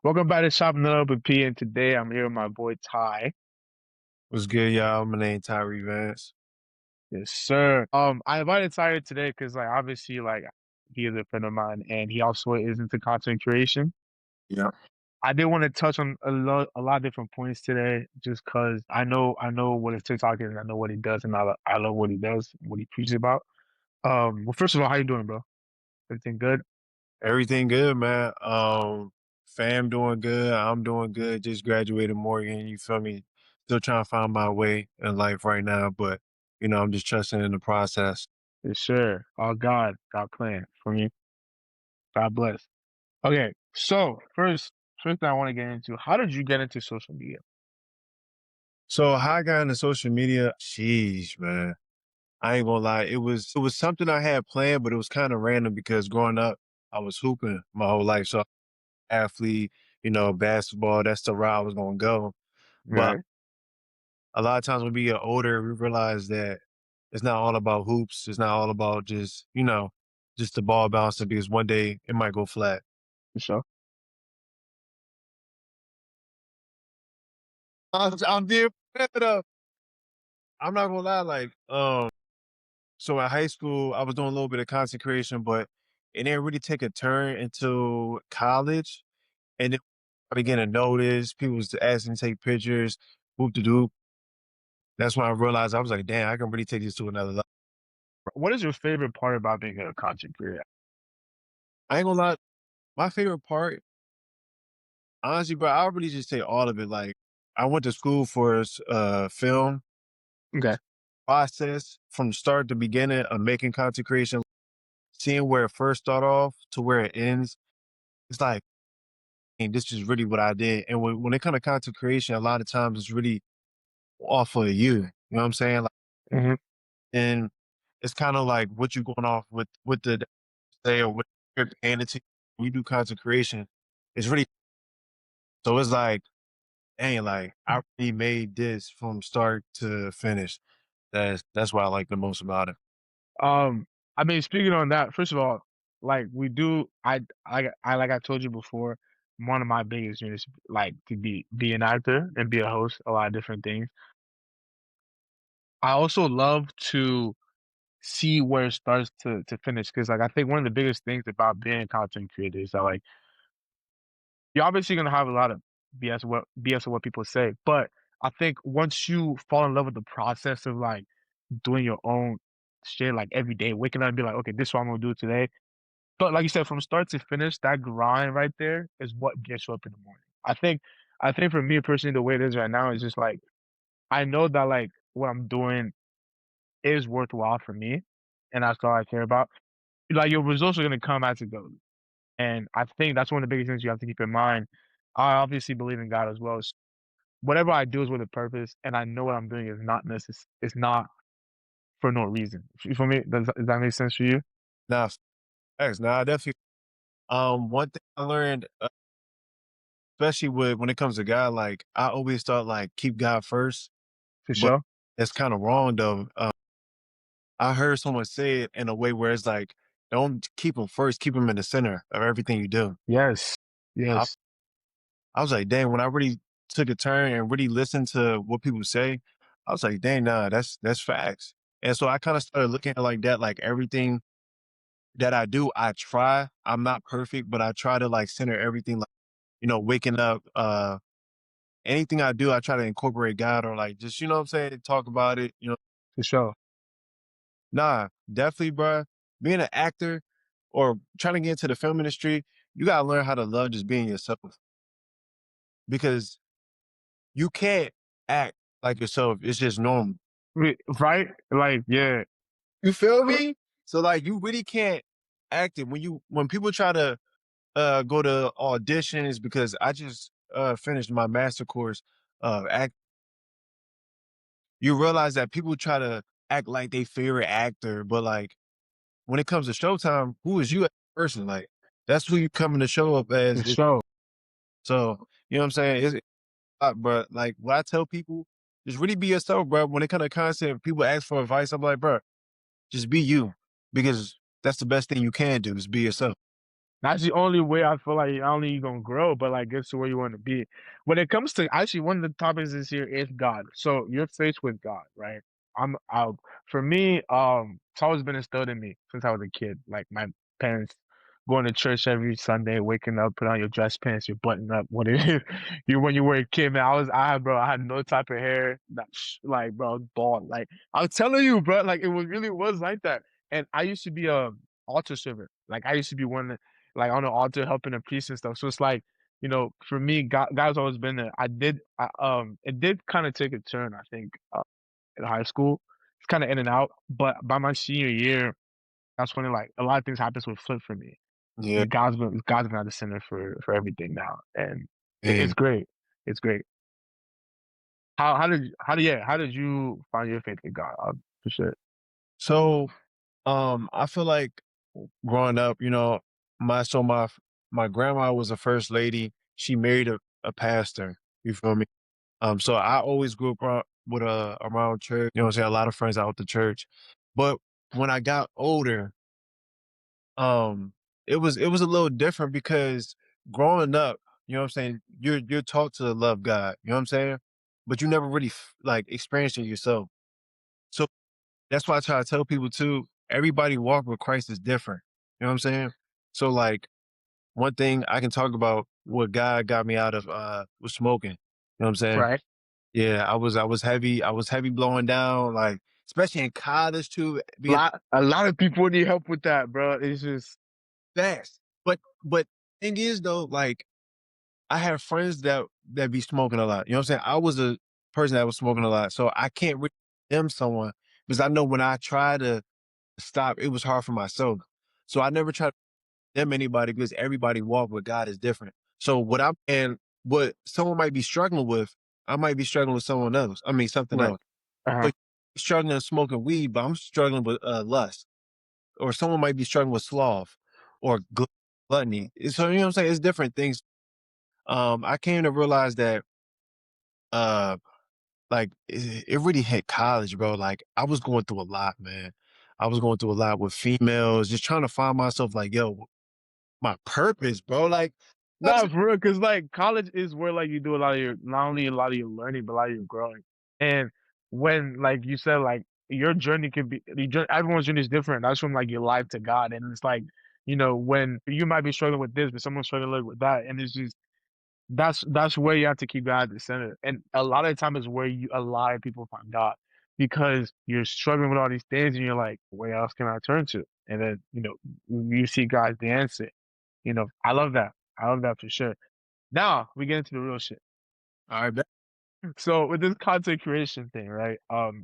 Welcome back to Shopping It Up with P, and today I'm here with my boy Ty. What's good, y'all? My name Tyree Vance. Yes, sir. I invited Ty here today because, like, obviously, like, he is a friend of mine, and he also is into content creation. Yeah. I did want to touch on a lot of different points today, just because I know what his TikTok is, and I know what he does, and I love what he does, what he preaches about. Well, first of all, how you doing, bro? Everything good? Everything good, man. Fam doing good. I'm doing good. Just graduated Morgan, you feel me? Still trying to find my way in life right now, but I'm just trusting in the process. Yes, sir. All God plan for me. God bless. Okay, so first thing I want to get into, how did you get into social media? So how I got into social media, sheesh, man. I ain't gonna lie. It was something I had planned, but it was kind of random because growing up, I was hooping my whole life. So athlete, basketball, that's the route I was gonna go. But Right. a lot of times when we get older, we realize that it's not all about hoops. It's not all about just the ball bouncing because one day it might go flat. For sure. I'm being up. I'm not gonna lie, so in high school, I was doing a little bit of content creation, but it didn't really take a turn until college. And then I began to notice people was asking to take pictures, whoop to do. That's when I realized I was like, damn, I can really take this to another level. What is your favorite part about being a content creator? I ain't gonna lie, my favorite part honestly, bro, I'll really just say all of it. Like, I went to school for film Okay. process from start to beginning of making content creation, seeing where it first start off to where it ends. It's like, and this is really what I did. And when it comes to content creation, a lot of times it's really off of you. You know what I'm saying? Like, Hmm. and it's kind of like what you going off with the say or what you're paying attention when you do content creation. It's really so it's like, dang, like I really made this from start to finish. That's what I like the most about it. Um, I mean, speaking on that, first of all, like we do, I like I told you before, one of my biggest dreams, like to be an actor and be a host, a lot of different things. I also love to see where it starts to finish because, like, I think one of the biggest things about being a content creator is that, like, you're obviously gonna have a lot of BS of what people say, but I think once you fall in love with the process of, like, doing your own shit, like, every day, waking up and be like, "Okay, this is what I'm gonna do today." But like you said, from start to finish, that grind right there is what gets you up in the morning. I think for me personally, the way it is right now is just, like, I know that, like, what I'm doing is worthwhile for me, and that's all I care about. Like, your results are gonna come as it goes. And I think that's one of the biggest things you have to keep in mind. I obviously believe in God as well. Whatever I do is with a purpose, and I know what I'm doing is not for no reason. You feel me? Does that make sense for you? Now, thanks. Now, I definitely. One thing I learned, especially when it comes to God, like I always thought, like keep God first, For but sure. that's kind of wrong though. I heard someone say it in a way where it's like, don't keep him first, keep him in the center of everything you do. Yes. I, Yes. I was like, dang, when I really took a turn and really listened to what people say, I was like, dang, nah, that's facts. And so I kind of started looking at it like that, like everything that I do, I try. I'm not perfect, but I try to like center everything, like, waking up, anything I do, I try to incorporate God or like just, what I'm saying, talk about it. For sure. Nah, definitely, bruh. Being an actor or trying to get into the film industry, you gotta learn how to love just being yourself because you can't act like yourself. It's just normal. Right? Like, yeah, You feel me? So like you really can't act it when people try to go to auditions because I just finished my master course act. You realize that people try to act like they favorite actor, but like when it comes to showtime, who is you as a person? Like that's who you coming to show up for as. sure. So you know what I'm saying? It's but like what I tell people, just really be yourself, bro. When it comes to content, people ask for advice. I'm like, bro, just be you because that's the best thing you can do is be yourself. That's the only way I feel like not only you gonna grow, but like get to where you want to be. When it comes to actually one of the topics this year is God. So you're faced with God, right? I for me, it's always been instilled in me since I was a kid. Like my parents going to church every Sunday, waking up, put on your dress pants, your button up, what it is. You when you were a kid, man, I had no type of hair. That like bro, I was bald. Like I was telling you, bro, like it was really was like that. And I used to be a altar server. Like I used to be one like on the altar helping the priest and stuff. So it's like, for me, God's always been there. It did kind of take a turn, I think, in high school. It's kind of in and out, but by my senior year, that's when like a lot of things happens with flip for me. Yeah, And God's been at the center for everything now, and it's and great. It's great. How did you find your faith in God? For sure. so, I feel like growing up, my grandma was a first lady. She married a pastor. You feel me? So I always grew up with around church. You know what I'm saying? A lot of friends out the church. But when I got older, um, it was a little different because growing up, you know what I'm saying, you're taught to love God, you know what I'm saying? But you never really like experienced it yourself. So that's why I try to tell people too, everybody walk with Christ is different. You know what I'm saying? So like one thing I can talk about what God got me out of was smoking. You know what I'm saying? Right. Yeah, I was heavy blowing down, like especially in college too, being A lot of people need help with that, bro. It's just fast. But thing is though, like I have friends that be smoking a lot. You know what I'm saying? I was a person that was smoking a lot, so I can't really condemn someone because I know when I try to stop, it was hard for myself. So I never try to condemn anybody because everybody walk with God is different. So what someone might be struggling with, I might be struggling with someone else. I mean something right. else. So Uh-huh. you're struggling with smoking weed, but I'm struggling with lust. Or someone might be struggling with sloth or gluttony. So you know what I'm saying? It's different things. I came to realize that uh like it really hit college, bro. Like I was going through a lot, man. I was going through a lot with females, just trying to find myself like, yo, my purpose, bro. Like, you know what I'm Nah, saying? for real, cause like college is where like you do a lot of your not only a lot of your learning, but a lot of your growing. And when like you said, like your journey could be everyone's journey is different. That's from like your life to God. And it's like, when you might be struggling with this, but someone's struggling with that. And it's just that's where you have to keep God at the center. And a lot of the time is where a lot of people find God because you're struggling with all these things and you're like, where else can I turn to? And then, you see God's the answer. I love that. I love that for sure. Now we get into the real shit. All right, bet. So with this content creation thing, right?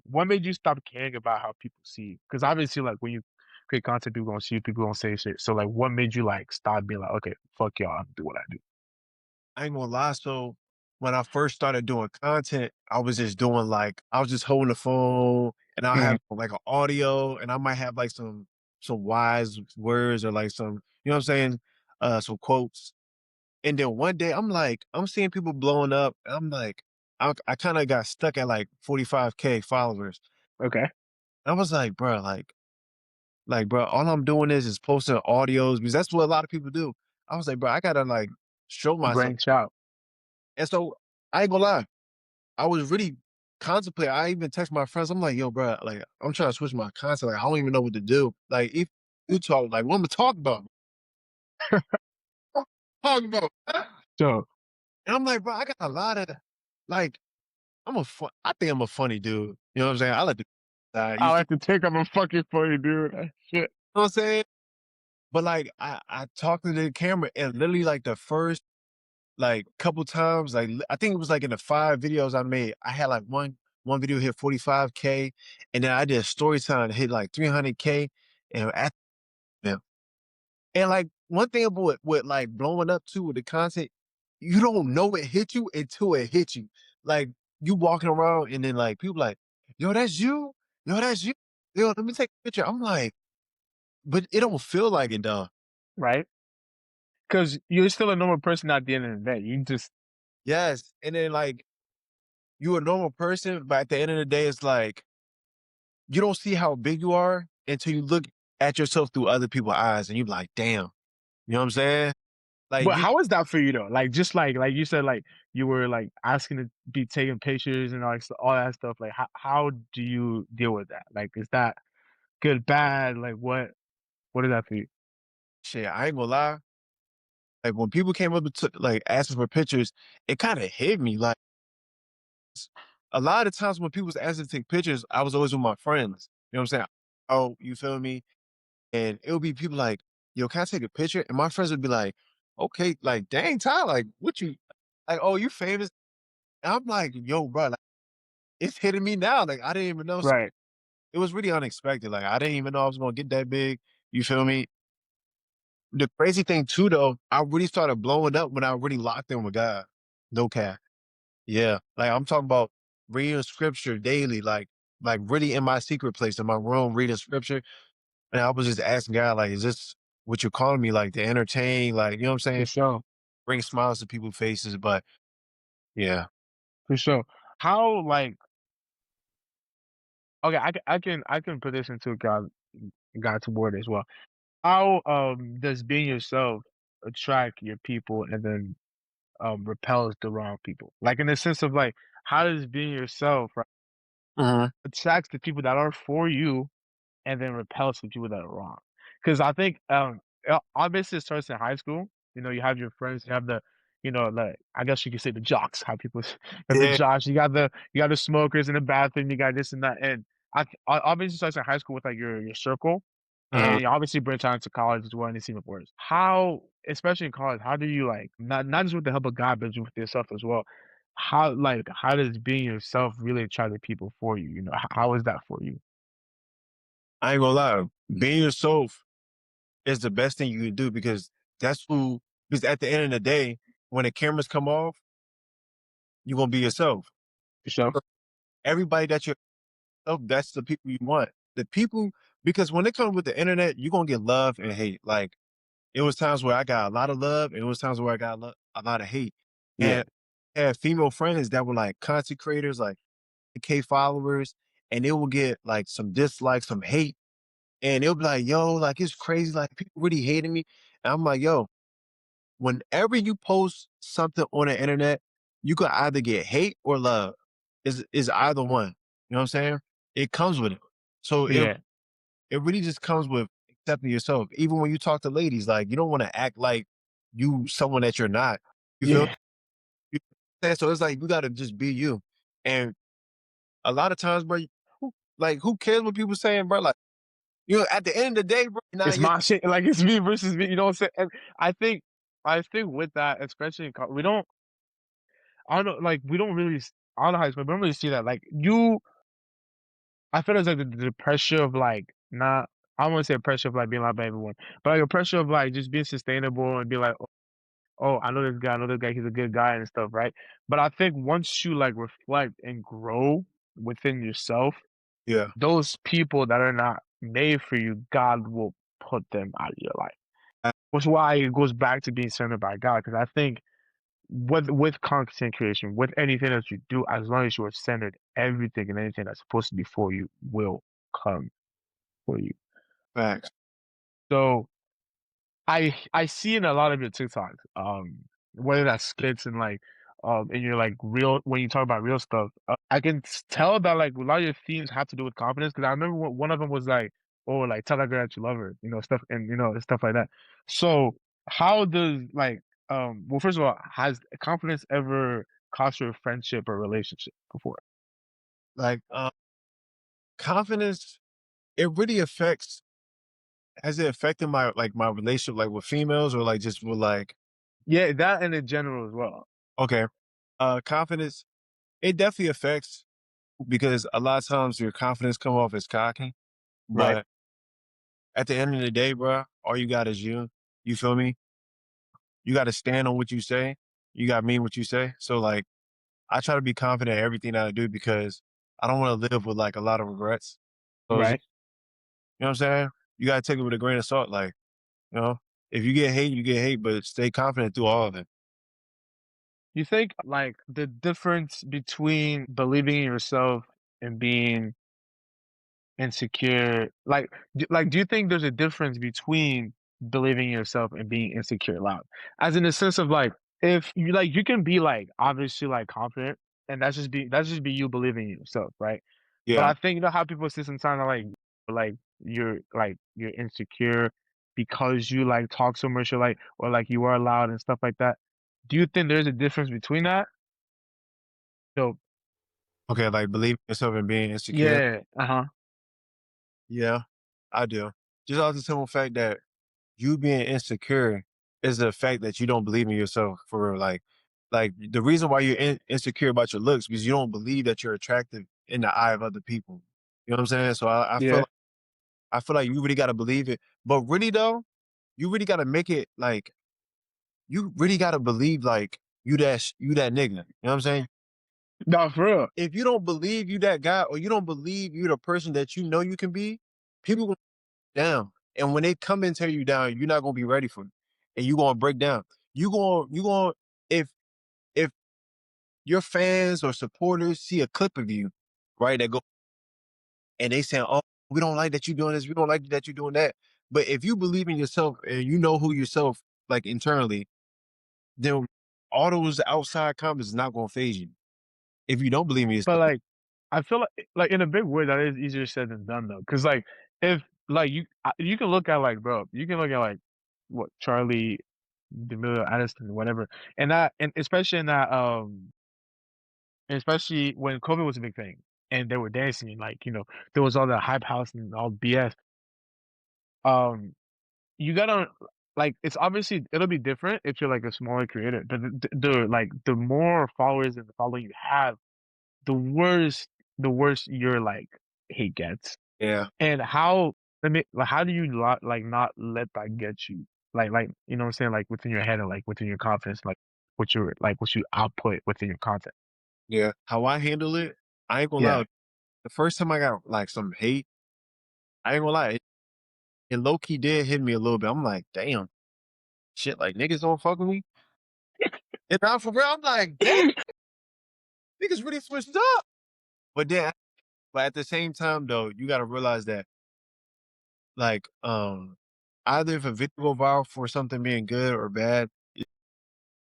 What made you stop caring about how people see you? Because obviously, like when you create content, people gonna see you, people gonna say shit. So like, what made you like stop being like, okay, fuck y'all, I'm gonna do what I do. I ain't gonna lie. So when I first started doing content, I was just doing like I was just holding the phone and I'll Mhm. have like an audio and I might have like some wise words or like some, you know what I'm saying? Some quotes. And then one day I'm like, I'm seeing people blowing up. I'm like, I kind of got stuck at like 45K followers. Okay, I was like, bro, bro, all I'm doing is posting audios because that's what a lot of people do. I was like, bro, I gotta like show myself. branch out, And so I ain't gonna lie, I was really contemplating. I even text my friends. I'm like, yo, bro, like I'm trying to switch my content. Like I don't even know what to do. Like if you talk, like what am I talking about? Talking about. so And I'm like, bro, I got a lot of like I think I'm a funny dude. You know what I'm saying? I like to I you feel like to think I'm a fucking funny dude. Shit. what I'm saying? But like I talked to the camera and literally like the first like couple times, like I think it was like in the 5 videos I made, I had like one video hit 45K, and then I did a story time that hit like 300K, and at them. And like one thing about with like blowing up too with the content, you don't know it hit you until it hit you. Like you walking around and then like people like, yo, that's you, yo, that's you, yo, let me take a picture. I'm like, but it don't feel like it though. Right? Because you're still a normal person at the end of the day. You just Yes, and then like you a normal person, but at the end of the day, it's like you don't see how big you are until you look at yourself through other people's eyes and you're like, damn. You know what I'm saying? Like But you how is that for you though? Like just like you said, like you were like asking to be taking pictures and like all that stuff. Like how do you deal with that? Like is that good, bad? Like what is that for you? shit, I ain't gonna lie. Like when people came up to like asking for pictures, it kind of hit me. Like a lot of times when people was asking to take pictures, I was always with my friends. You know what I'm saying? Oh, you feel me? And it would be people like, yo, can I take a picture? And my friends would be like, okay, like, dang, Ty, like, what you, like, oh, you famous? And I'm like, yo, bro, like, it's hitting me now. Like, I didn't even know. Right. It was really unexpected. Like, I didn't even know I was going to get that big. You feel me? The crazy thing, too, though, I really started blowing up when I really locked in with God. No cap. Yeah. Like, I'm talking about reading scripture daily, like really in my secret place in my room, reading scripture. And I was just asking God, like, is this what you're calling me, like, to entertain? Like, you know what I'm For saying? sure. Bring smiles to people's faces. But yeah. For sure. How like okay, I can put this into God's word as well. How does being yourself attract your people and then repels the wrong people? Like in the sense of like how does being yourself right, Mhm. attracts the people that are for you and then repels the people that are wrong. Because I think obviously it starts in high school. You know, you have your friends, you have the, you know, like I guess you could say the jocks, how people have the Yeah. jocks. You got the smokers in the bathroom, you got this and that, and obviously it starts in high school with like your circle, Mhm. and you obviously branch out into college as well, and it's even worse. How, especially in college, how do you like not just with the help of God, but with yourself as well? How does being yourself really attract the people for you? You know, how is that for you? I ain't gonna lie. Being yourself is the best thing you can do because that's who, because at the end of the day, when the cameras come off, you're going to be yourself. For sure. Everybody that you're, that's the people you want. The people, because when it comes with the internet, you're going to get love and hate. Like, it was times where I got a lot of love, and it was times where I got a lot of hate. Yeah. And I had female friends that were like content creators, like K followers, and they will get like some dislikes, some hate, and they'll be like, "Yo, like it's crazy, like people really hating me." And I'm like, "Yo, whenever you post something on the internet, you can either get hate or love. Is either one. You know what I'm saying? It comes with it. So Yeah. it really just comes with accepting yourself. Even when you talk to ladies, like you don't want to act like you someone that you're not. You feel? Yeah. You understand? So it's like you got to just be you. And a lot of times, bro, who cares what people saying, bro? Like at the end of the day, bro, nah, It's my shit. Like it's me versus me. You know what I'm saying? And I think, I think with that, especially in we don't. I don't know. Like we don't really. I don't know how to explain. But we don't really see that. Like you, I feel it's like the pressure of like not. I don't want to say pressure of like being loved by everyone, but like a pressure of like just being sustainable and be like, oh, I know this guy. I know this guy. He's a good guy and stuff, right? But I think once you like reflect and grow within yourself, yeah, those people that are not made for you, God will put them out of your life. I- Which is why it goes back to being centered by God. Because I think with content creation, with anything that you do, as long as you are centered, everything and anything that's supposed to be for you will come for you. facts. So I see in a lot of your TikToks, whether that's skits and like and you're like real when you talk about real stuff, I can tell that like a lot of your themes have to do with confidence because I remember one of them was like, oh, like tell that girl that you love her, you know, stuff and you know stuff like that. So how does like well first of all, has confidence ever cost you a friendship or relationship before? Like confidence, it really affects. Has it affected my my relationship like with females or like just with like Yeah, that and in general as well. okay, confidence? It definitely affects because a lot of times your confidence come off as cocky, Right. but at the end of the day, bro, all you got is you. You feel me? You got to stand on what you say. You got to mean what you say. So like, I try to be confident in everything that I do because I don't want to live with like a lot of regrets. So it's just, Right. you know what I'm saying? You got to take it with a grain of salt. Like, you know, if you get hate, you get hate, but stay confident through all of it. You think like the difference between believing in yourself and being insecure, like do you think there's a difference between believing in yourself and being insecure loud. As in the sense of like, if you like, you can be like obviously like confident, and that's just be you believing in yourself, right? But Yeah. I think you know how people say sometimes like you're insecure because you like talk so much or like you are loud and stuff like that. Do you think there's a difference between that? So Okay, like believe in yourself and being insecure. yeah, uh-huh. Yeah, I do. Just off the simple fact that you being insecure is the fact that you don't believe in yourself for real. Like the reason why you're insecure about your looks because you don't believe that you're attractive in the eye of other people. You know what I'm saying? So Yeah. I feel like you really got to believe it. But really though, you really got to make it like you really got to believe like you that nigga. You know what I'm saying? No, for real. If you don't believe you that guy or you don't believe you're the person that you know you can be, people down. And when they come and tear you down, you're not gonna be ready for it. And you're gonna break down. You gonna if if your fans or supporters see a clip of you, right, that go and they saying, "Oh, we don't like that you're doing this, we don't like that you're doing that." But if you believe in yourself and you know who yourself like internally, then all those outside comments is not gonna phase you. If you don't believe in But yourself. like I feel like in a big way that is easier said than done though. Cause like if like you can look at like bro, you can look at like what Charlie D'Amelio Addison, whatever. And especially in that especially when COVID was a big thing and they were dancing and like, there was all the hype house and all BS. Um you gotta like it's obviously it'll be different if you're like a smaller creator, but like the more followers and the following you have, the worse your like hate gets. Yeah, And how do you like not let that get you? Like you know what I'm saying? Like within your head and like within your confidence, what you output within your content. yeah. How I handle it, I ain't gonna Yeah. lie. The first time I got like some hate, I ain't gonna lie. It low key did hit me a little bit. I'm like, damn, shit, like niggas don't fuck with me. And now for real, I'm like, damn, niggas really switched up. But then, but at the same time though, you gotta realize that like, either if a video go viral for something being good or bad,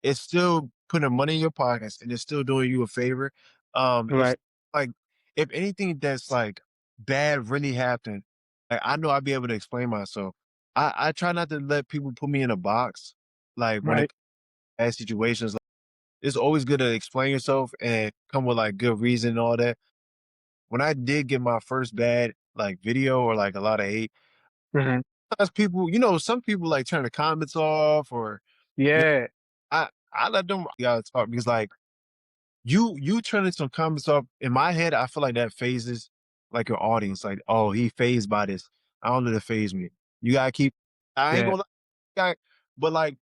it's still putting money in your pockets and it's still doing you a favor. If Right. like if anything that's like bad really happened, like I know I'll be able to explain myself. I try not to let people put me in a box. Like when it Right. bad situations, like, it's always good to explain yourself and come with like good reason and all that. When I did get my first bad like video or like a lot of hate, Mhm. sometimes people, some people like turn the comments off or Yeah. I let them gotta talk because like you turning some comments off in my head, I feel like that phases like your audience. Like, oh, he phased by this. I don't let it phase me. You gotta keep I ain't Yeah. gonna lie, but like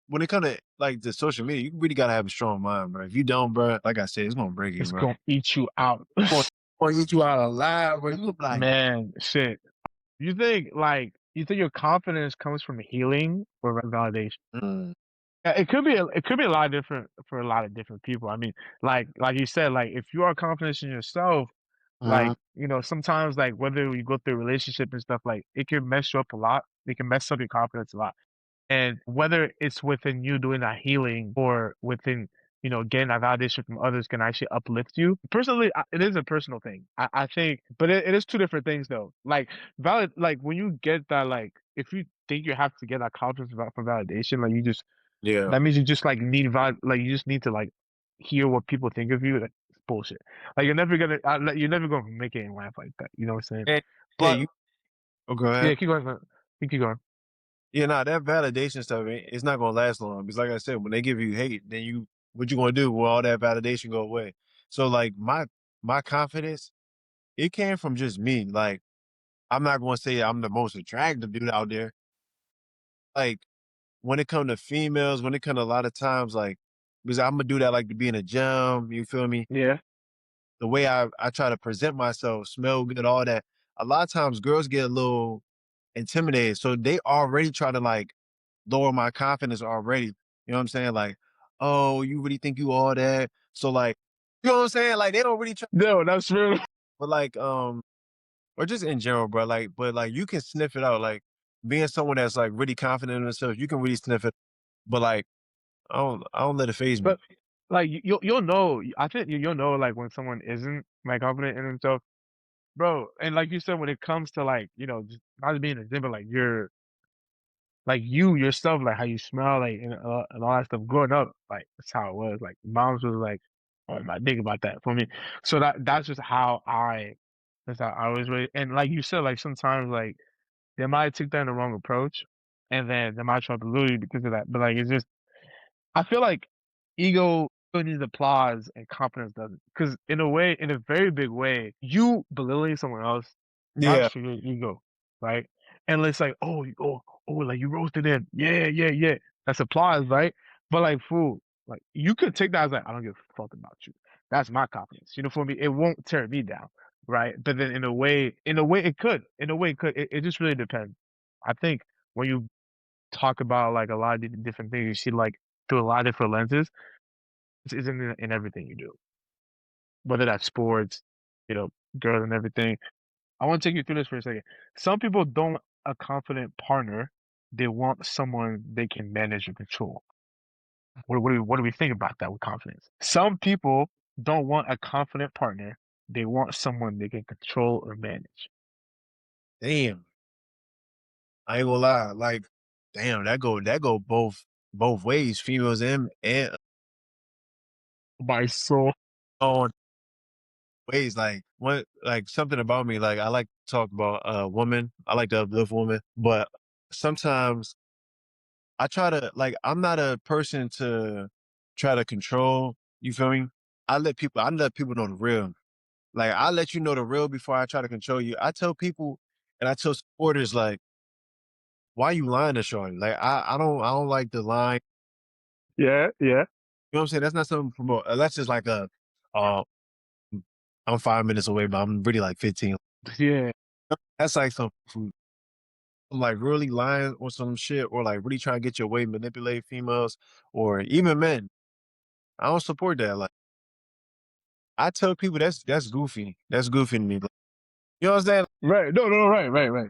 when it comes to like the social media, you really gotta have a strong mind, bro. If you don't, bro, like I said, it's gonna break you, It's bro. gonna eat you out. Gonna gonna get you out alive, bro. You like, Man, shit. You think your confidence comes from healing or validation? mm, It could be a lot different for a lot of different people. I mean, like you said, like if you are confident in yourself, mhm, sometimes like whether you go through a relationship and stuff, like it can mess you up a lot. It can mess up your confidence a lot. And whether it's within you doing that healing or within, getting that validation from others can actually uplift you. Personally, it is a personal thing. I think, but it is two different things though. Like when you get that, like if you think you have to get that confidence for validation, like yeah. that means you just like like you just need to like hear what people think of you. Like it's bullshit. Like you're never gonna make it in life like that. You know what I'm saying? And yeah, But you go ahead. yeah, keep going. Man. You keep going. Yeah, nah, that validation stuff, it's not gonna last long because, like I said, when they give you hate, then what you gonna do when all that validation go away? So, like my confidence, it came from just me. Like, I'm not gonna say I'm the most attractive dude out there. Like, when it come to females, when it come to a lot of times, like, because I'm gonna do that, like to be in a gym. You feel me? Yeah. The way I try to present myself, smell good, all that. A lot of times, girls get a little intimidated, so they already try to like lower my confidence already. You know what I'm saying? Like, oh, you really think you all that? So like, you know what I'm saying? Like they don't really try, No, that's real. but like, or just in general, bro. Like, but like you can sniff it out. Like being someone that's like really confident in themselves, you can really sniff it. But like, I don't let it phase me. But like you'll know. I think you'll know like when someone isn't like confident in themselves, bro. And like you said, when it comes to like just not just being a gym, but like like you yourself, like how you smell, like and all that stuff. Growing up, like that's how it was. Like moms was like, "Oh, my think about that for me." So that's just how that's how I was raised. And like you said, like sometimes like they might take that in the wrong approach, and then they might try to belittle you because of that. But like it's just I feel like ego needs applause and confidence doesn't. Because in a way, in a very big way, you belittling someone else, Yeah, that's for your ego, right? And it's like, oh, like you roasted him. Yeah, yeah, yeah. That's applause, right? But like, fool, like you could take that as like, I don't give a fuck about you. That's my confidence. You know, for me, it won't tear me down, right? But then in a way it could. In a way it could. It just really depends. I think when you talk about like a lot of different things, you see like through a lot of different lenses. This isn't in everything you do, whether that's sports, you know, girls and everything. I want to take you through this for a second. Some people don't want a confident partner. They want someone they can manage and control. What do we think about that with confidence? Some people don't want a confident partner. They want someone they can control or manage. damn. I ain't gonna lie. Like, damn, that go both ways, females and My soul. on ways. Like what, like something about me. Like I like to talk about women. I like to uplift women, but sometimes I try to like. I'm not a person to try to control. You feel me? I let people know the real. Like I let you know the real before I try to control you. I tell people and I tell supporters like, why you lying to shorty? Like I don't like the line. Yeah, yeah, You know what I'm saying? That's not something to promote. That's just like uh, I'm 5 minutes away, but I'm really like 15. yeah. That's like some food. Like really lying or some shit, or like really trying to get your way, manipulate females or even men. I don't support that. Like I tell people that's goofy. That's goofy to me. Like, you know what I'm saying? Right. No, no, no, right, right, right.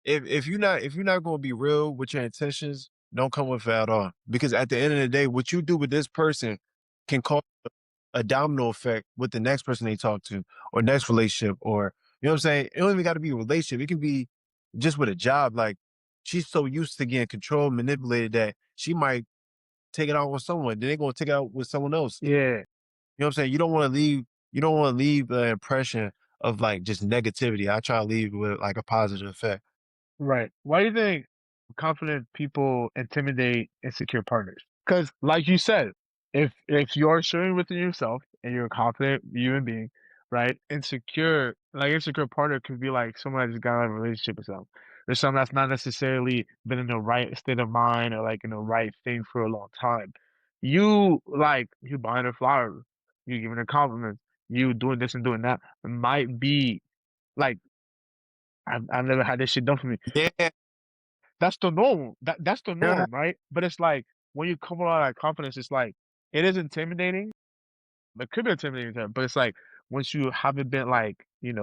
If you're not gonna be real with your intentions, don't come with it at all. Because at the end of the day, what you do with this person can cause a domino effect with the next person they talk to or next relationship, or you know what I'm saying? It don't even got to be a relationship. It can be just with a job. Like she's so used to getting controlled, manipulated that she might take it out with someone. Then they're gonna take it out with someone else. Yeah. You know what I'm saying? You don't want to leave the impression of like just negativity. I try to leave with like a positive effect. Right. Why do you think confident people intimidate insecure partners? Because, like you said, if you're assuring within yourself and you're a confident human being, right? Insecure partner could be like someone that just got out of a relationship with someone. There's someone that's not necessarily been in the right state of mind or like in the right thing for a long time. You buying her flowers, you giving her compliments, you doing this and doing that might be like I've never had this shit done for me. Yeah, That's the norm. That's the yeah. norm, right? But it's like when you come with all that confidence, it's like it is intimidating. It could be intimidating, to them, but it's like once you haven't been like Treat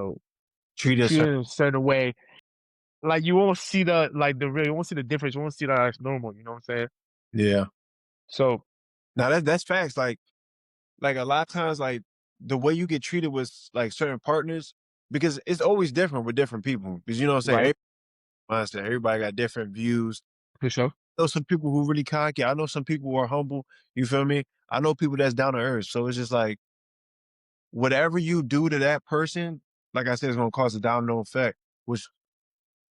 us. treated in a certain way, like you won't see the real, you won't see the difference. You won't see that as normal. You know what I'm saying? Yeah. So Now that's facts. Like a lot of times, like the way you get treated with like certain partners, because it's always different with different people. Because you know what I'm saying? right, Everybody got different views. for sure. I know some people who really cocky. I know some people who are humble. You feel me? I know people that's down to earth. So it's just like whatever you do to that person, like I said, it's gonna cause a domino effect. Which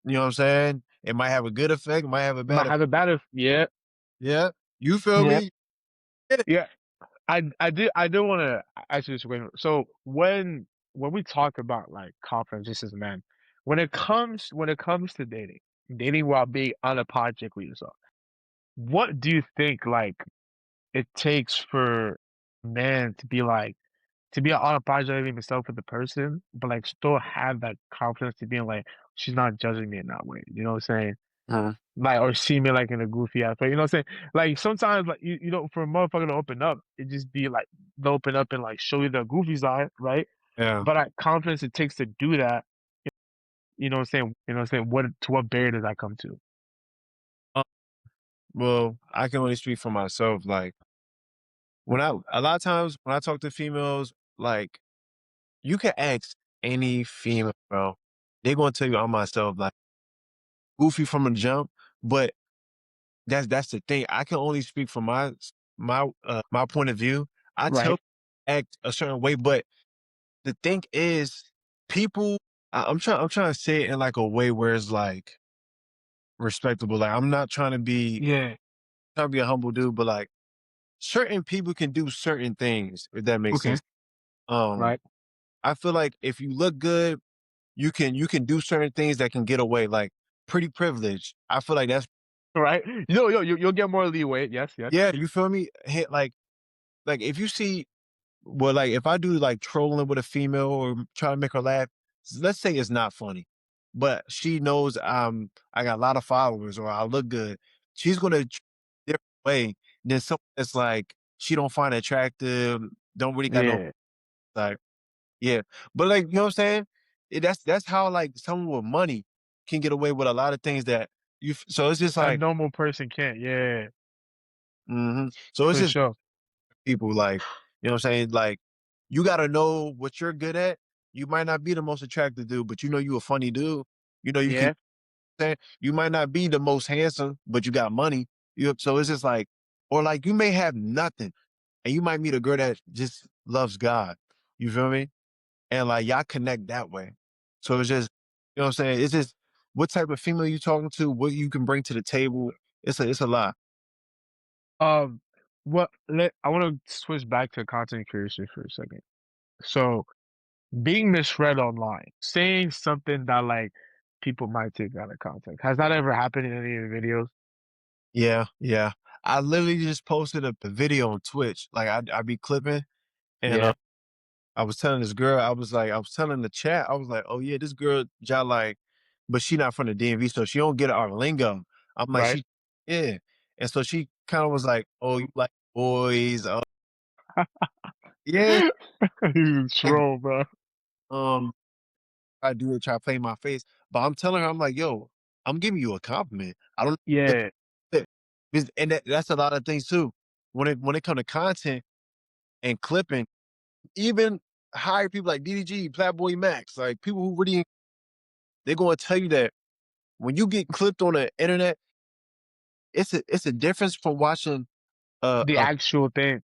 you know what I'm saying? It might have a good effect, it might have a Might bad effect. have it better. Yeah, Yeah. You feel yeah, me? Get it. yeah. I do want to ask you this question. So when we talk about like confidence, just as men, when it comes to dating while being unapologetic with yourself, what do you think like it takes for men to be unapologetic with himself with the person, but like still have that confidence to being like she's not judging me in that way. You know what I'm saying? Mhm. Like or see me like in a goofy ass way. You know what I'm saying? Like sometimes like for a motherfucker to open up, it just be like they'll open up and like show you their goofy side, right? Yeah. But that confidence it takes to do that, you know what I'm saying? You know what I'm saying? What barrier does that come to? Well, I can only speak for myself. Like when I a lot of times when I talk to females, like you can ask any female, bro. They're gonna tell you I'm myself, like goofy from the jump. But that's the thing. I can only speak from my point of view. I tell Right. act a certain way, but the thing is, people. I'm trying to say it in like a way where it's like respectable. Like I'm not Yeah. trying to be a humble dude, but like certain people can do certain things, if that makes Okay. sense. Um, Right. I feel like if you look good, you can do certain things that can get away, like pretty privilege. I feel like that's Right. You'll get more leeway. Yes. Yes. yeah, you feel me? Hit like if you see well, like if I do like trolling with a female or try to make her laugh, let's say it's not funny, but she knows I got a lot of followers or I look good. She's gonna different way than someone that's like she don't find attractive, don't really got no Yeah. like yeah. But like you know what I'm saying? That's how like someone with money can get away with a lot of things that so it's just A like normal person can't. Yeah. so it's For just sure. people like you know what I'm saying? Like you gotta know what you're good at. You might not be the most attractive dude, but you know you a funny dude. You know you can Yeah. say you might not be the most handsome, but you got money. So it's just like or like you may have nothing and you might meet a girl that just loves God. You feel me? And like y'all connect that way. So it's just, you know what I'm saying? It's just what type of female you talking to, what you can bring to the table. It's a lot. Um. What? I want to switch back to content creation for a second. So, being misread online, saying something that like people might take out of context. Has that ever happened in any of your videos? Yeah, yeah. I literally just posted a video on Twitch. Like I be clipping and Yeah. I was telling this girl, I was telling the chat, I was like, oh yeah, this girl, like, but she not from the DMV, so she don't get our lingo. I'm like, Right. she, yeah. And so she kind of was like, oh, you like boys. Oh, yeah. He's a troll, bro. Um, I do it, try to play my face. But I'm telling her, I'm like, yo, I'm giving you a compliment. I don't Yeah. and that's a lot of things too. When it comes to content and clipping, even hire people like DDG, Playboy Max, like people who really they're gonna tell you that when you get clipped on the internet, it's a difference from watching a The a, actual thing.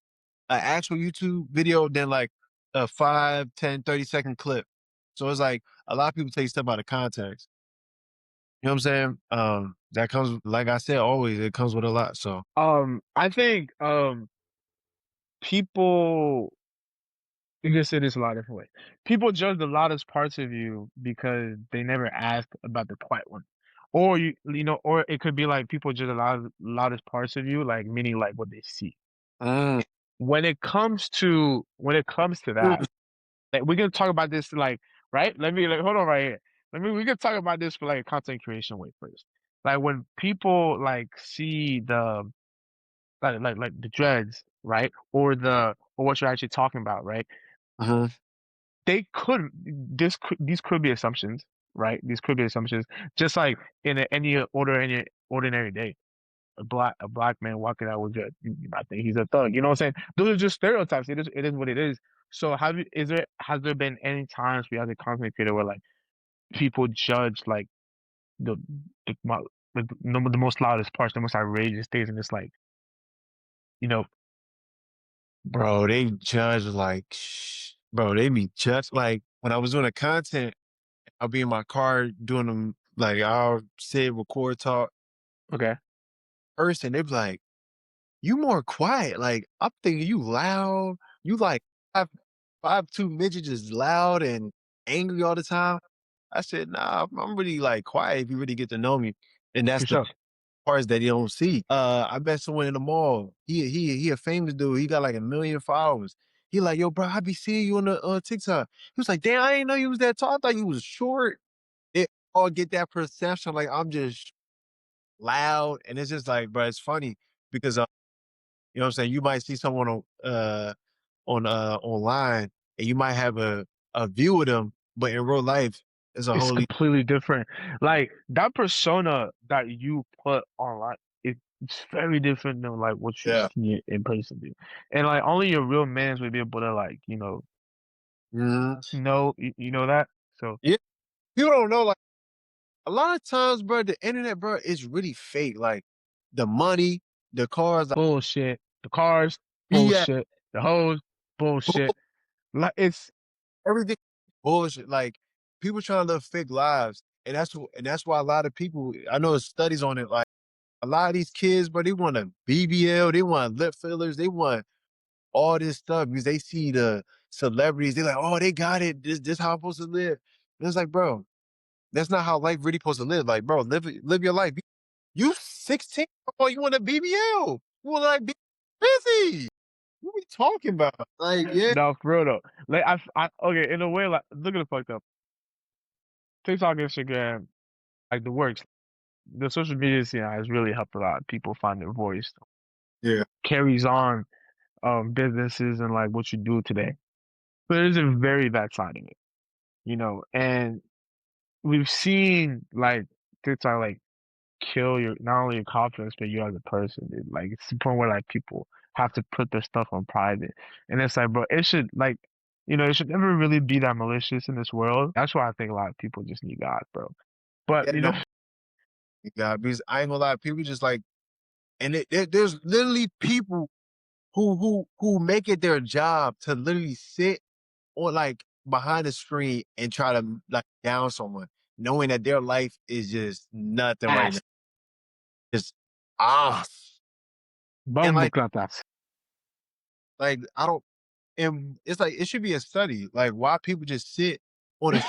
a actual YouTube video than like a 5, 10, 30-second clip. So it's like a lot of people take stuff out of context. You know what I'm saying? That comes, like I said, always it comes with a lot. So, I think people you can say this a lot of different ways. People judge the loudest parts of you because they never asked about the quiet one. Or or it could be like people judge the loudest parts of you, like meaning like what they see. mm, When it comes to that, mm, like we're gonna talk about this like right. Let me like hold on right here. We can talk about this for like a content creation way first. Like when people like see the like the dreads, right? Or what you're actually talking about, right? mhm, They could these could be assumptions, right? These could be assumptions. Just like in any ordinary day, a black man walking out with dreads, you might think he's a thug. You know what I'm saying? Those are just stereotypes. It is what it is. So has there been any times we as a content creator where like people judge like the the, mo- the most loudest parts, the most outrageous things, and it's like you know bro, they judge like, bro, they be judged. Like when I was doing the content, I'll be in my car doing them, like I'll sit, record, talk. okay. First, and they be like, you more quiet. Like I'm thinking you loud. You like 5'2" midget just loud and angry all the time. I said, nah, I'm really like quiet if you really get to know me. And that's For the sure. parts that you don't see. I met someone in the mall. He a famous dude. He got like 1 million followers. He like, yo, bro, I be seeing you on the TikTok. He was like, damn, I didn't know you was that tall. I thought you was short. It all get that perception like I'm just loud. And it's just like, bro, it's funny because you know what I'm saying? You might see someone online and you might have a view of them, but in real life, it's a It's wholly completely different. Like that persona that you put online. It's very different than like what you Yeah. see in person, dude. And like only your real mans would be able to like, Mhm. you know that? So Yeah, people don't know, like, a lot of times, bro, the internet, bro, is really fake, like, the money, the cars, like, bullshit. The cars, BS, bullshit. The hoes, bullshit. Like it's everything bullshit, like, people trying to live fake lives, and that's why a lot of people I know there's studies on it, like, a lot of these kids, bro, they want a BBL, they want lip fillers, they want all this stuff because they see the celebrities, they're like, "Oh, they got it, this how I'm supposed to live." And it's like, bro, that's not how life really supposed to live, like, bro, live your life. You 16, oh, you want a BBL, you wanna, like, be busy. What we talking about? Like, yeah. no, for real though. Like okay, in a way, like look at the fucked up. TikTok, Instagram, like the works. The social media scene has really helped a lot of people find their voice. Yeah. Carries on businesses and like what you do today. But there's a very bad side of it, and we've seen like TikTok like kill your not only your confidence but you as a person, dude. Like it's the point where like people have to put their stuff on private. And it's like, bro, it should like it should never really be that malicious in this world. That's why I think a lot of people just need God, bro. But Yeah, no, yeah, because I ain't gonna lie, people just like and there's literally people who make it their job to literally sit or like behind the screen and try to like down someone, knowing that their life is just nothing right now. ass, Just ah, and bumbo like I don't, and it's like it should be a study, like why people just sit on a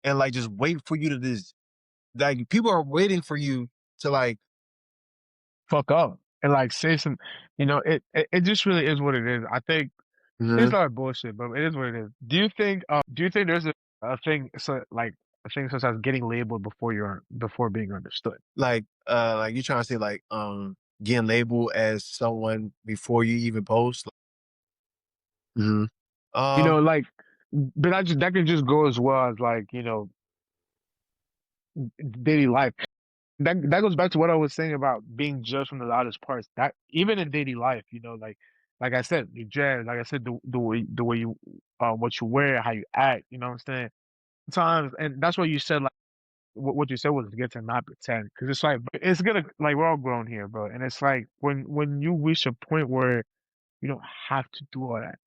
and like just wait for you to just like people are waiting for you to like, fuck up and like say some, it just really is what it is. I think it's mhm, not bullshit, but it is what it is. Do you think there's a thing so like a thing such as getting labeled before being understood? like you trying to say like getting labeled as someone before you even post. Mhm. Um, Like but that can just go as well as like, daily life. That goes back to what I was saying about being judged from the loudest parts. That even in daily life, like I said, you judge, like I said, the way you what you wear, how you act, you know what I'm saying? Sometimes and that's what you said, like what you said was get to not pretend. Because it's like it's gonna like we're all grown here, bro. And it's like when you reach a point where you don't have to do all that.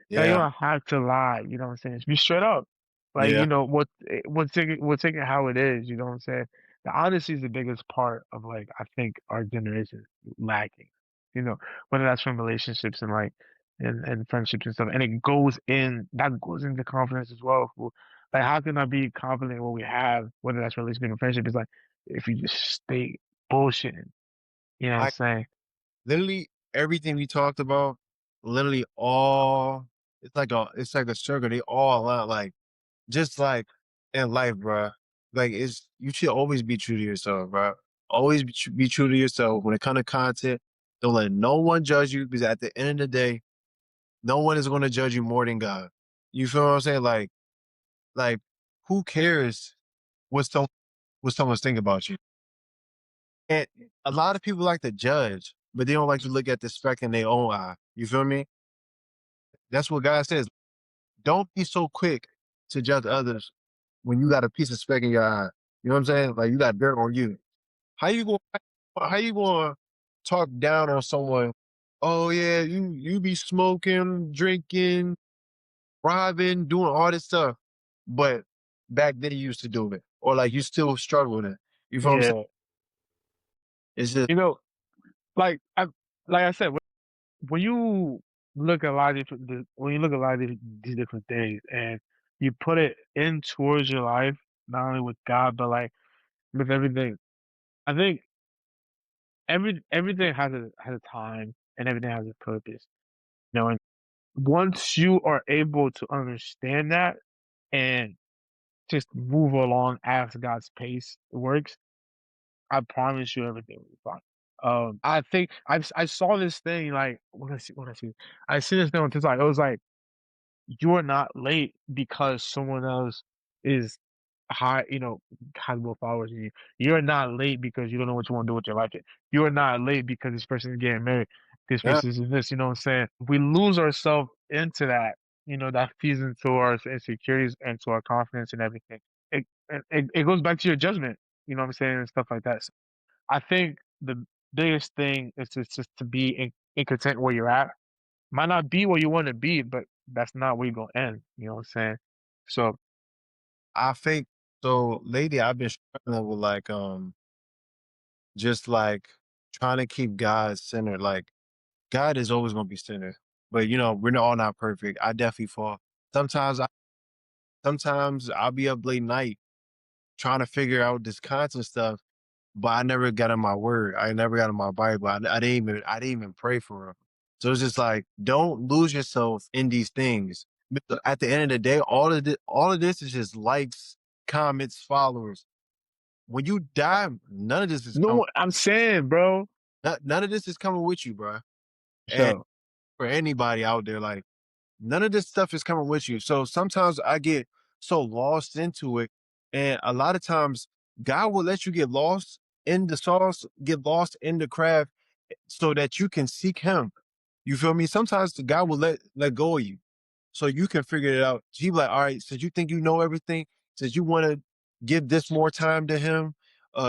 Yeah, you yeah, don't have to lie, you know what I'm saying? Just be straight up. Like, yeah, we'll take it how it is, you know what I'm saying? The honesty is the biggest part of like I think our generation is lacking. You know, whether that's from relationships and like and friendships and stuff. And that goes into confidence as well. Fool. Like how can I be confident in what we have, whether that's relationship or friendship? It's like if you just stay bullshitting, you know what I'm I saying? literally everything we talked about, literally all it's like a circle. They all align, like just like in life, bro. Like it's you should always be true to yourself, bro. Always be true to yourself when it comes to content. Don't let no one judge you because at the end of the day, no one is going to judge you more than God. You feel what I'm saying? Like who cares what some what someone's thinking about you? And a lot of people like to judge, but they don't like to look at the speck in their own eye. You feel me? That's what God says. Don't be so quick to judge others when you got a piece of speck in your eye. You know what I'm saying? Like you got dirt on you. How you going to talk down on someone? Oh yeah, you be smoking, drinking, robbing, doing all this stuff. But back then you used to do it. Or like you still struggle with it. You feel what I'm saying? Yeah. It's just You know, like I said, when you look at a lot of when you look at a lot of these different things and you put it in towards your life, not only with God, but like with everything, I think everything has a time and everything has a purpose. And once you are able to understand that and just move along as God's pace works, I promise you everything will be fine. I think I saw this thing like I see this thing on TikTok. It was like you are not late because someone else is high, has more followers than you. You're not late because you don't know what you want to do with your life yet. You are not late because this person is getting married. This Yeah, person is this, you know what I'm saying? We lose ourselves into that, that feeds into our insecurities and to our confidence and everything. It goes back to your judgment, you know what I'm saying, and stuff like that. So I think the biggest thing is just to be in content where you're at. Might not be where you want to be, but that's not where you're gonna end. You know what I'm saying? So I think so. Lately, I've been struggling with just like trying to keep God centered. Like God is always going to be centered, but we're all not perfect. I definitely fall. Sometimes, sometimes I'll be up late night trying to figure out this content stuff, but I never got in my word. I never got in my Bible. I didn't even pray for it. So it's just like, don't lose yourself in these things. But at the end of the day, all of this is just likes, comments, followers. When you die, none of this is coming. no, I'm saying, bro. None of this is coming with you, bro. And So for anybody out there, like none of this stuff is coming with you. So sometimes I get so lost into it, and a lot of times God will let you get lost in the sauce, get lost in the craft, so that you can seek Him. You feel me? Sometimes the God will let go of you, so you can figure it out. He be like, all right, since you think you know everything, since you want to give this more time to Him,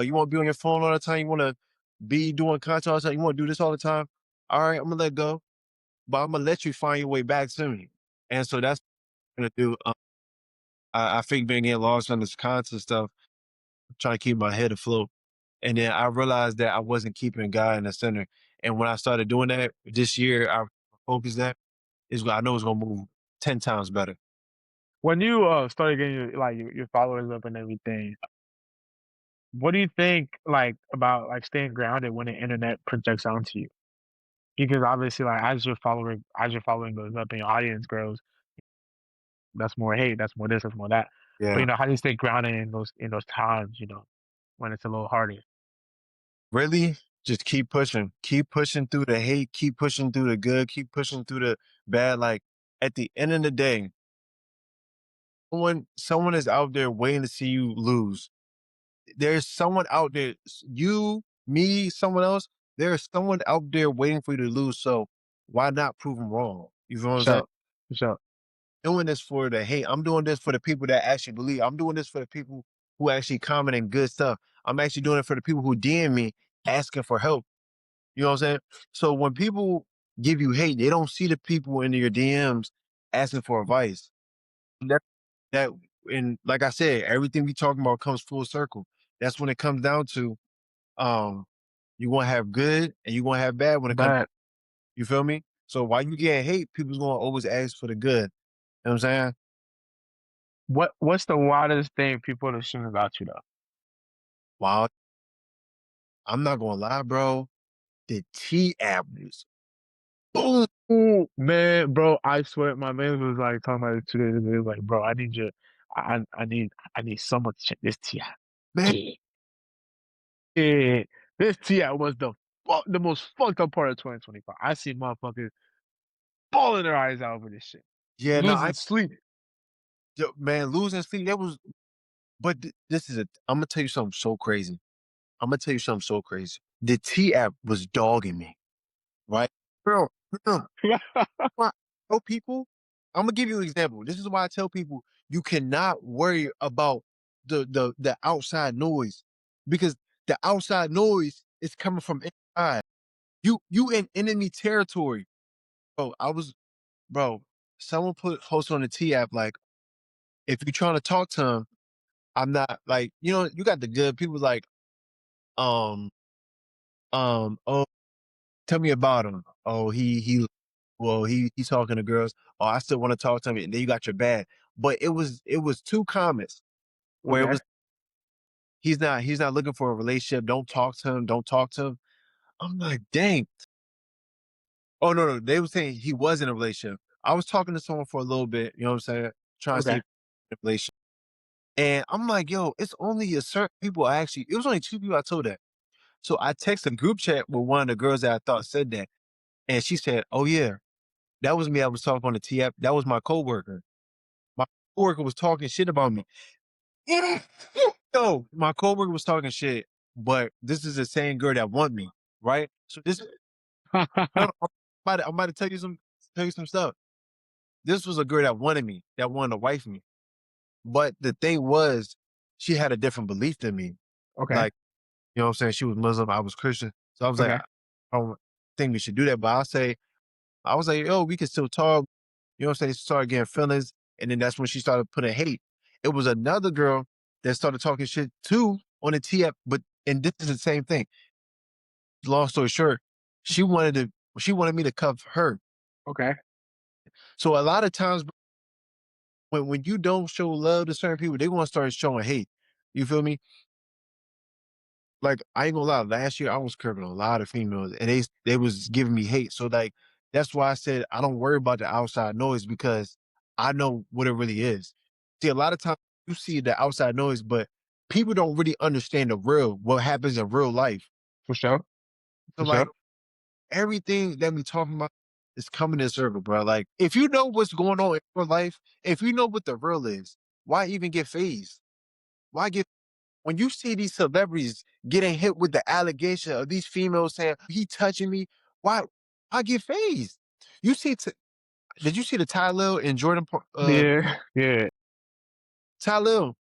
you want to be on your phone all the time, you want to be doing content all the time, you want to do this all the time. All right, I'm gonna let go, but I'm gonna let you find your way back to me. And so that's what I'm gonna do. I think being getting lost on this content stuff, trying to keep my head afloat. And then I realized that I wasn't keeping God in the center. And when I started doing that this year, I focused that is I know it's gonna move 10 times better. when you started getting your followers up and everything, what do you think about staying grounded when the internet projects onto you? Because obviously, as your following goes up and your audience grows, that's more hate, that's more this, that's more that. But Yeah. how do you stay grounded in those times, when it's a little harder? Really, just keep pushing through the hate, keep pushing through the good, keep pushing through the bad. Like at the end of the day, someone is out there waiting to see you lose. There's someone out there, you, me, someone else. There's someone out there waiting for you to lose. So why not prove them wrong? You know what I'm saying? So, so Doing this for the hate. I'm doing this for the people that actually believe. I'm doing this for the people who actually commenting good stuff. I'm actually doing it for the people who DM me asking for help. You know what I'm saying? So when people give you hate, they don't see the people in your DMs asking for advice. That that and like I said, everything we talking about comes full circle. That's when it comes down to um you want to have good and you want to have bad when it comes. but You feel me? So while you get hate, people's gonna always ask for the good. You know what I'm saying? what's the wildest thing people assume about you though? Wow, I'm not gonna lie, bro. The T app was boom. Ooh, man, bro, I swear my man was talking about it 2 days ago. He was like, bro, I need someone to check this TI. Man, Yeah. Yeah. This TI was the most fucked up part of 2025. I see motherfuckers bawling their eyes out over this shit. yeah, no, Losing sleep. man, losing sleep, that was but this is I'm gonna tell you something so crazy. I'm gonna tell you something so crazy. The T app was dogging me, right? Bro, bro, I tell people, I'm gonna give you an example. This is why I tell people you cannot worry about the outside noise because the outside noise is coming from inside. You in enemy territory. Bro, bro, someone posted on the T app like if you're trying to talk to him, I'm not like, you got the good people like, um, oh, tell me about him. Oh, well, he's talking to girls. Oh, I still want to talk to him. And then you got your bad. But it was two comments where it Okay. was he's not looking for a relationship. Don't talk to him. Don't talk to him. I'm like, dang. Oh no, no. They were saying he was in a relationship. I was talking to someone for a little bit, you know what I'm saying? Trying to see Okay. if in a relationship. And I'm like, yo, it's only a certain people it was only two people I told that. So I texted a group chat with one of the girls that I thought said that. And she said, oh yeah, that was me. I was talking on the T app. That was my coworker. My coworker was talking shit about me. Yo, my coworker was talking shit, but this is the same girl that want me, right? So this, no, no, I'm about to tell you some stuff. This was a girl that wanted me, that wanted to wife me. But the thing was, she had a different belief than me. Okay, Like, you know what I'm saying? She was Muslim, I was Christian. So I was like, okay, I don't think we should do that. But I was like, yo, we can still talk. You know what I'm saying? She started getting feelings. And then that's when she started putting hate. It was another girl that started talking shit too on the TF, but and this is the same thing. Long story short, she wanted me to cuff her. okay. So a lot of times when you don't show love to certain people, they want to start showing hate. You feel me? Like, I ain't gonna lie, last year I was curving a lot of females and they was giving me hate. So like that's why I said I don't worry about the outside noise because I know what it really is. See, a lot of times you see the outside noise, but people don't really understand the real, what happens in real life. For sure, So for sure. like everything that we talking about is coming in circle, bro. Like if you know what's going on in your life, if you know what the real is, why even get phased? Why get when you see these celebrities getting hit with the allegation of these females saying he touching me, why I get phased? You see, did you see the Ty Lil and Jordan? Yeah, yeah. Ty Lil,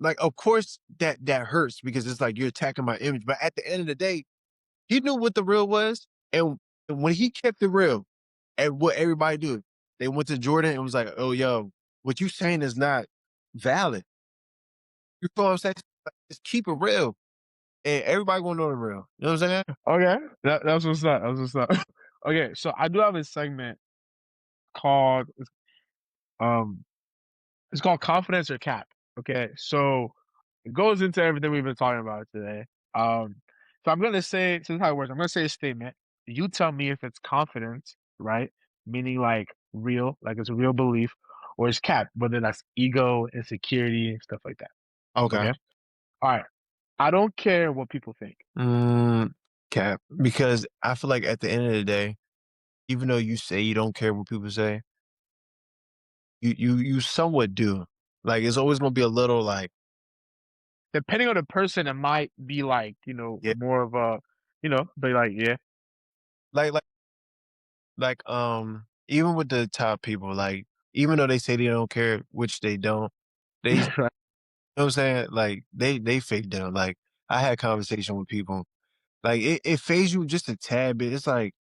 like of course that hurts because it's like you're attacking my image. But at the end of the day, he knew what the real was, and when he kept it real, and what everybody do, they went to Jordan and was like, "Oh, yo, what you saying is not valid." You feel what I'm saying? Like, just keep it real. And everybody gonna know the real. You know what I'm saying? Okay, that's what's up. That's what's up. Okay, so I do have a segment called um, it's called confidence or cap. Okay, so it goes into everything we've been talking about today. Um, so I'm gonna say, this is how it works. I'm gonna say a statement. You tell me if it's confidence, right? Meaning like real, like it's a real belief, or it's cap, whether that's ego, insecurity, stuff like that. Okay. Okay. All right. I don't care what people think. Mm, cap. Because I feel like at the end of the day, even though you say you don't care what people say, you somewhat do. Like it's always gonna be a little like, Depending on the person, it might be like, yeah, more of a, be like, yeah, like like even with the top people, like even though they say they don't care, which they don't, they you right, know what I'm saying? Like they fake them. Like I had conversation with people. Like it phase you just a tad bit. It's like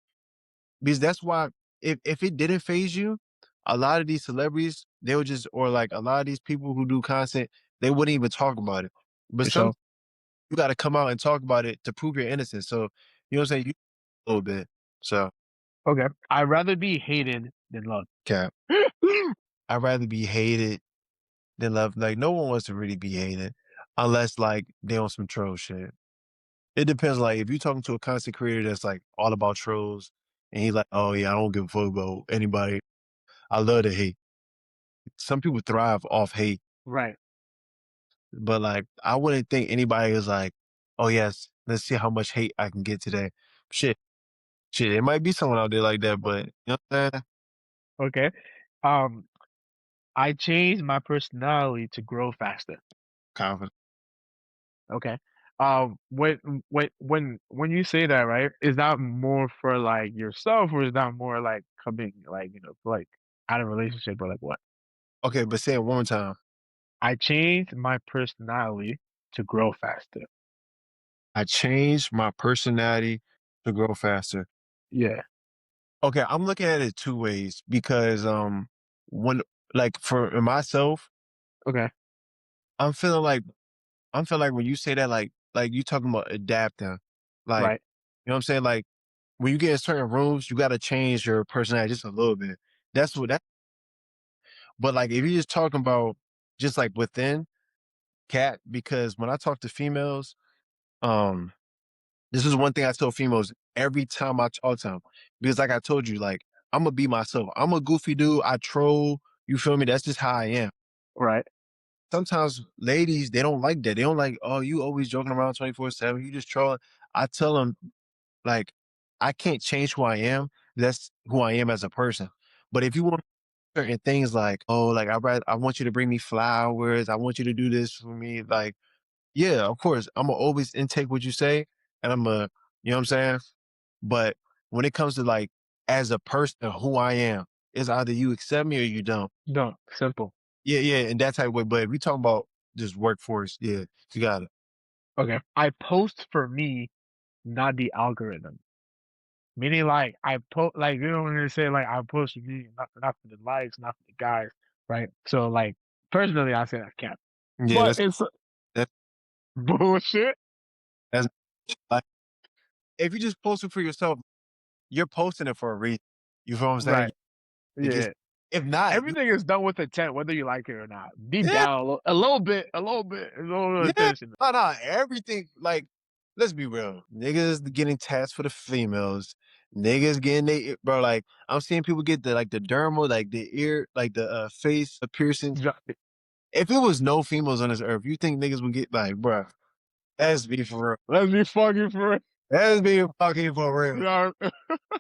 because that's why if it didn't phase you, a lot of these celebrities, they would just or like a lot of these people who do content, they wouldn't even talk about it. But for some sure. you gotta come out and talk about it to prove your innocence. So, you know what I'm saying? You a little bit. So, Okay. I'd rather be hated than loved. cap. I'd rather be hated than loved. Like no one wants to really be hated unless like they on some troll shit. It depends. Like if you're talking to a content creator that's like all about trolls and he's like, oh yeah, I don't give a fuck about anybody. I love to hate. Some people thrive off hate. Right. But like, I wouldn't think anybody is like, "Oh yes, let's see how much hate I can get today." Shit, shit, it might be someone out there like that, but you know what I'm saying? Okay. Um, I changed my personality to grow faster. Confident. Okay. When you say that, right, is that more for like yourself, or is that more like coming, like, like out of relationship, or like what? Okay, but say it one more time. I changed my personality to grow faster. I changed my personality to grow faster. Yeah. Okay, I'm looking at it two ways because when like for myself, Okay. I'm feeling like I'm feeling like when you say that, like you talking about adapting, like Right. you know what I'm saying, like when you get in certain rooms, you got to change your personality just a little bit. That's what that. But like if you're just talking about just like within cat, because when I talk to females, um, this is one thing I tell females every time I talk to them. Because like I told you, like I'm gonna be myself. I'm a goofy dude. I troll. You feel me? That's just how I am. Right. Sometimes ladies, they don't like that. They don't like, oh, you always joking around 24/7. You just trolling. I tell them, like, I can't change who I am. That's who I am as a person. But if you want certain things like, "Oh, like, I want you to bring me flowers. I want you to do this for me." Like, yeah, of course, Imma always intake what you say, and Imma you know what I'm saying? But when it comes to, like, as a person, who I am, it's either you accept me or you don't. No, simple. Yeah, yeah, and that type of way, but if we talking about just workforce, yeah, you got it. Okay. I post for me, not the algorithm. Meaning like I post like you know when they say like I post for me, not for the likes, not for the guys, right? So like personally I say that cap. Yeah, But it's that bullshit. that's like, if you just post it for yourself, you're posting it for a reason. You feel what I'm saying? Right. Like, Yeah. if not, you Everything is done with intent, whether you like it or not. Deep yeah, down a little bit, a little bit of yeah. attention. No, everything like, let's be real. Niggas getting tats for the females. Niggas getting they bro, like, I'm seeing people get the dermal, like, the ear, like, the, face piercings. Ju- If it was no females on this earth, you think niggas would get like, bruh, let's be for real. Let's be fucking for real. Let's be fucking for real. Nah,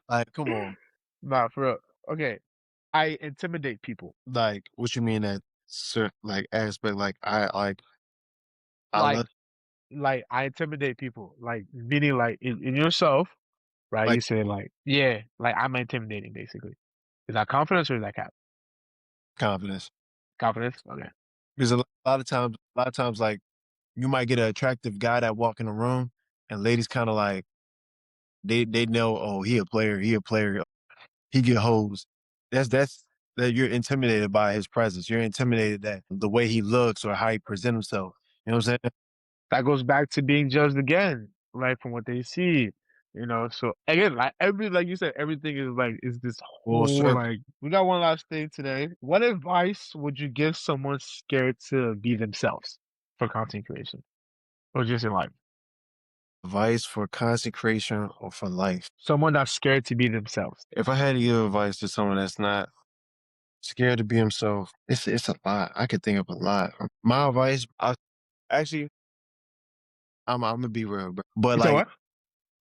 Like, come on. nah, for real. Okay. I intimidate people. Like, what you mean that certain like aspect? Like, I Like love I intimidate people. Like meaning like in yourself, right? like You say like, yeah, like I'm intimidating basically. Is that confidence or is that cap? confidence. Confidence? Okay. Because a lot of times, like, you might get an attractive guy that walk in the room, and ladies kind of like they know, oh, he a player, he get hoes. That's that you're intimidated by his presence. You're intimidated that the way he looks or how he present himself. You know what I'm saying? That goes back to being judged again, like from what they see. You know, so again, like you said, everything is like is this Full whole circle. like we got one last thing today. What advice would you give someone scared to be themselves for content creation? Or just in life? Advice for consecration or for life. Someone that's scared to be themselves. If I had to give advice to someone that's not scared to be himself, it's a lot. I could think of a lot. My advice, I actually, I'm gonna be real, bro. But You said like what?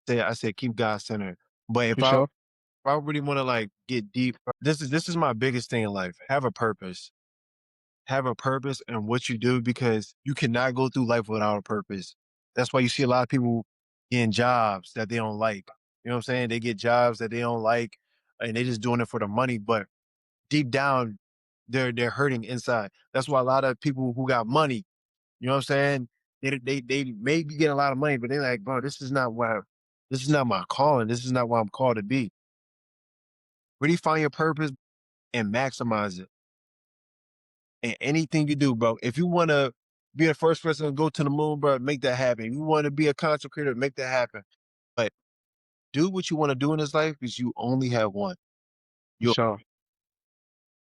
I said, keep God centered. But For sure. if I really want to like get deep, this is my biggest thing in life. Have a purpose. Have a purpose in what you do because you cannot go through life without a purpose. That's why you see a lot of people getting jobs that they don't like. You know what I'm saying? They get jobs that they don't like and they just doing it for the money, but deep down they're hurting inside. That's why a lot of people who got money, you know what I'm saying? They may be getting a lot of money, but they're like, bro, this is not my calling. This is not what I'm called to be. Really find your purpose and maximize it in anything you do, bro. If you want to be the first person to go to the moon, bro, make that happen. If you want to be a content creator, make that happen. But do what you want to do in this life because you only have one. For You sure.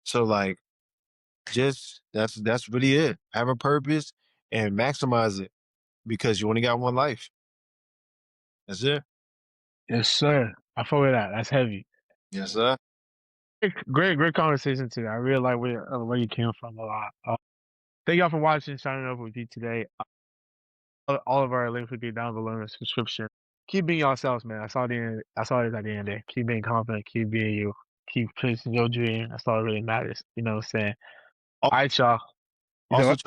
so like just that's really it. Have a purpose and maximize it because you only got one life. That's it. Yes, sir. I feel with that. That's heavy. Yes, sir. Great conversation today. I really like where you came from a lot. Thank y'all for watching, signing up with you today. All of our links will be down below in the description. Keep being yourselves, man. That's all it is at the end of the day. Keep being confident, keep being you, keep chasing your dream. That's all that really matters. You know what I'm saying? Al- All right, y'all. You said Also,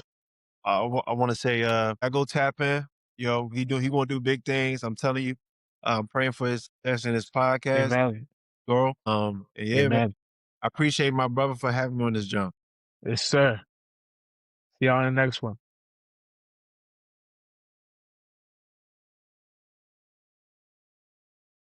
what? I want to say, I go tap in. Yo, he gonna do big things. I'm telling you. I'm praying for his success in his podcast, Amen. girl. Yeah, man. Amen. I appreciate my brother for having me on this jump. Yes, sir. See y'all in the next one.